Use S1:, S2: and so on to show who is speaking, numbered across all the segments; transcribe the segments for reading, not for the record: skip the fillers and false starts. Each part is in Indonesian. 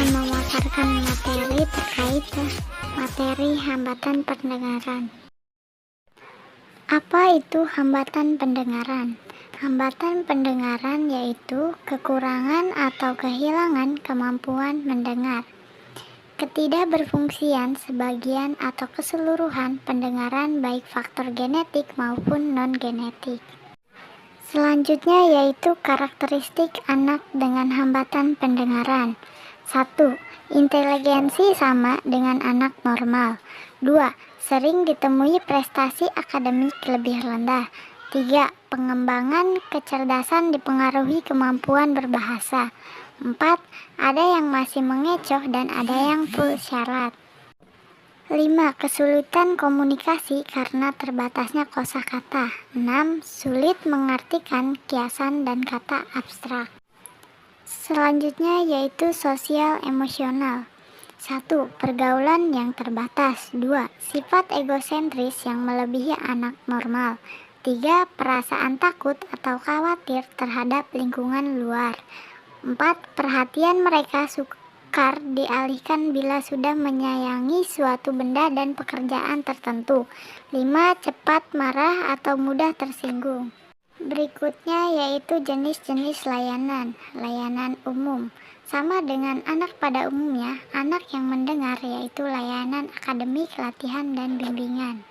S1: akan memaparkan materi terkait materi hambatan pendengaran. Apa itu hambatan pendengaran? Hambatan pendengaran yaitu kekurangan atau kehilangan kemampuan mendengar. Ketidakberfungsian sebagian atau keseluruhan pendengaran baik faktor genetik maupun non-genetik. Selanjutnya yaitu karakteristik anak dengan hambatan pendengaran. 1. Inteligensi sama dengan anak normal. 2. Sering ditemui prestasi akademik lebih rendah. 3. Pengembangan kecerdasan dipengaruhi kemampuan berbahasa. 4. Ada yang masih mengecoh dan ada yang full syarat. 5. Kesulitan komunikasi karena terbatasnya kosakata. 6. Sulit mengartikan kiasan dan kata abstrak. Selanjutnya yaitu sosial emosional. 1. Pergaulan yang terbatas. 2. Sifat egosentris yang melebihi anak normal. 3. Perasaan takut atau khawatir terhadap lingkungan luar. 4. Perhatian mereka sukar dialihkan bila sudah menyayangi suatu benda dan pekerjaan tertentu. 5. Cepat marah atau mudah tersinggung. Berikutnya yaitu jenis-jenis layanan. Layanan umum. Sama dengan anak pada umumnya, anak yang mendengar yaitu layanan akademik, latihan, dan bimbingan.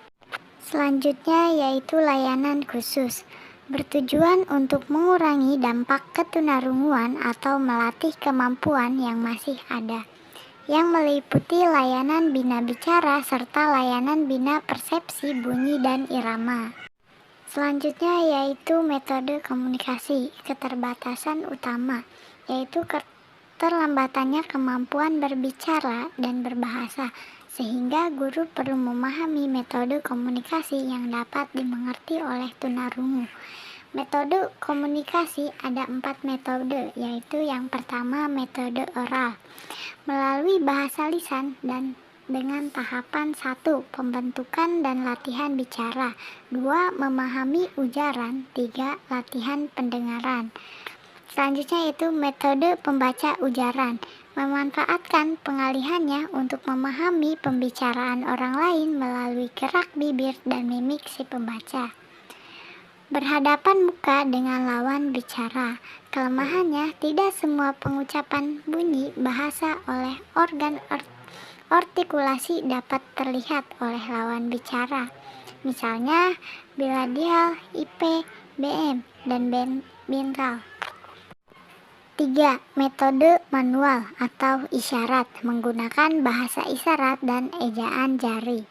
S1: Selanjutnya yaitu layanan khusus. Bertujuan untuk mengurangi dampak ketunarunguan atau melatih kemampuan yang masih ada, yang meliputi layanan bina bicara serta layanan bina persepsi bunyi dan irama. Selanjutnya yaitu metode komunikasi. Keterbatasan utama yaitu keterlambatannya kemampuan berbicara dan berbahasa, sehingga guru perlu memahami metode komunikasi yang dapat dimengerti oleh tunarungu. Metode komunikasi ada 4 metode, yaitu yang pertama metode oral, melalui bahasa lisan dan dengan tahapan 1. Pembentukan dan latihan bicara. 2. Memahami ujaran. 3. Latihan pendengaran. Selanjutnya itu metode pembaca ujaran, memanfaatkan pengalihannya untuk memahami pembicaraan orang lain melalui gerak bibir dan mimik si pembaca. Berhadapan muka dengan lawan bicara. Kelemahannya, tidak semua pengucapan bunyi bahasa oleh organ artikulasi dapat terlihat oleh lawan bicara. Misalnya, biladial, IP, BM, dan bintal. 3. Metode manual atau isyarat, menggunakan bahasa isyarat dan ejaan jari.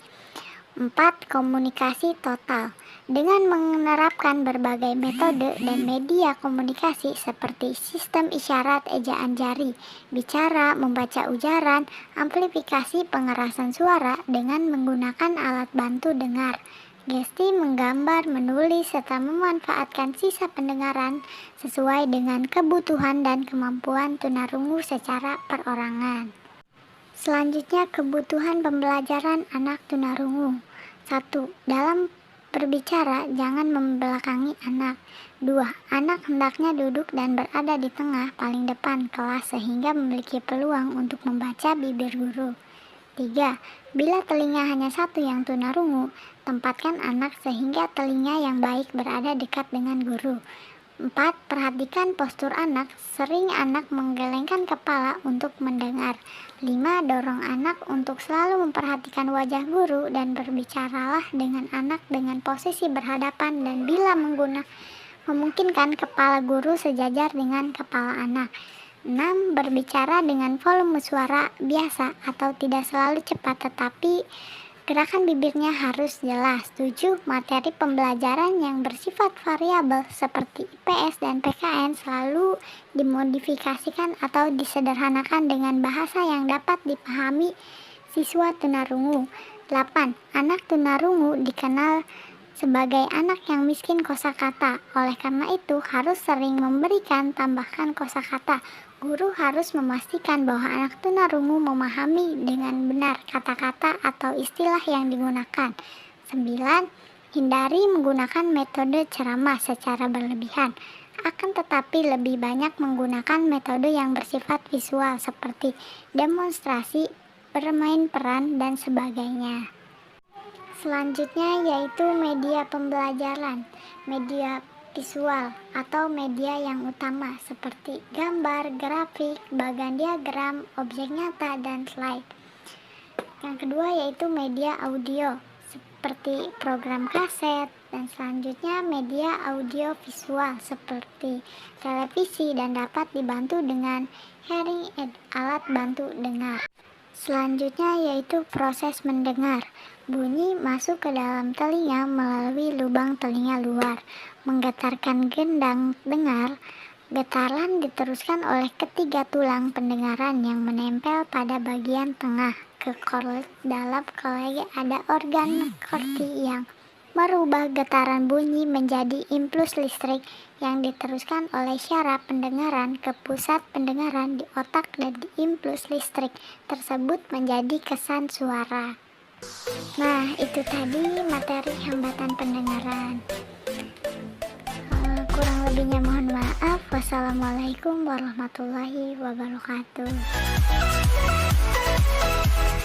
S1: 4. Komunikasi total, dengan menerapkan berbagai metode dan media komunikasi seperti sistem isyarat, ejaan jari, bicara, membaca ujaran, amplifikasi pengerasan suara dengan menggunakan alat bantu dengar, gesti, menggambar, menulis, serta memanfaatkan sisa pendengaran sesuai dengan kebutuhan dan kemampuan tunarungu secara perorangan. Selanjutnya kebutuhan pembelajaran anak tunarungu. 1. Dalam berbicara jangan membelakangi anak. 2. Anak hendaknya duduk dan berada di tengah paling depan kelas sehingga memiliki peluang untuk membaca bibir guru. 3. Bila telinga hanya satu yang tunarungu, tempatkan anak sehingga telinga yang baik berada dekat dengan guru. 4. Perhatikan postur anak, sering anak menggelengkan kepala untuk mendengar. 5. Dorong anak untuk selalu memperhatikan wajah guru dan berbicaralah dengan anak dengan posisi berhadapan dan bila memungkinkan kepala guru sejajar dengan kepala anak. 6. Berbicara dengan volume suara biasa atau tidak selalu cepat tetapi gerakan bibirnya harus jelas. 7. Materi pembelajaran yang bersifat variabel seperti IPS dan PKN selalu dimodifikasikan atau disederhanakan dengan bahasa yang dapat dipahami siswa tunarungu. 8. Anak tunarungu dikenal sebagai anak yang miskin kosakata. Oleh karena itu, harus sering memberikan tambahkan kosakata. Guru harus memastikan bahwa anak tunarungu memahami dengan benar kata-kata atau istilah yang digunakan. 9. Hindari menggunakan metode ceramah secara berlebihan. akan tetapi lebih banyak menggunakan metode yang bersifat visual seperti demonstrasi, bermain peran, dan sebagainya. Selanjutnya yaitu media pembelajaran, media visual atau media yang utama seperti gambar, grafik, bagan diagram, objek nyata, dan slide. Yang kedua yaitu media audio seperti program kaset, dan selanjutnya media audio visual seperti televisi dan dapat dibantu dengan hearing aid, alat bantu dengar. Selanjutnya yaitu proses mendengar. Bunyi masuk ke dalam telinga melalui lubang telinga luar, menggetarkan gendang dengar. Getaran diteruskan oleh ketiga tulang pendengaran yang menempel pada bagian tengah ke korlek. Dalam korlek ada organ korti yang merubah getaran bunyi menjadi impuls listrik yang diteruskan oleh syaraf pendengaran ke pusat pendengaran di otak, dan impuls listrik tersebut menjadi kesan suara. Nah, itu tadi materi hambatan pendengaran. Kurang lebihnya mohon maaf. Wassalamualaikum warahmatullahi wabarakatuh.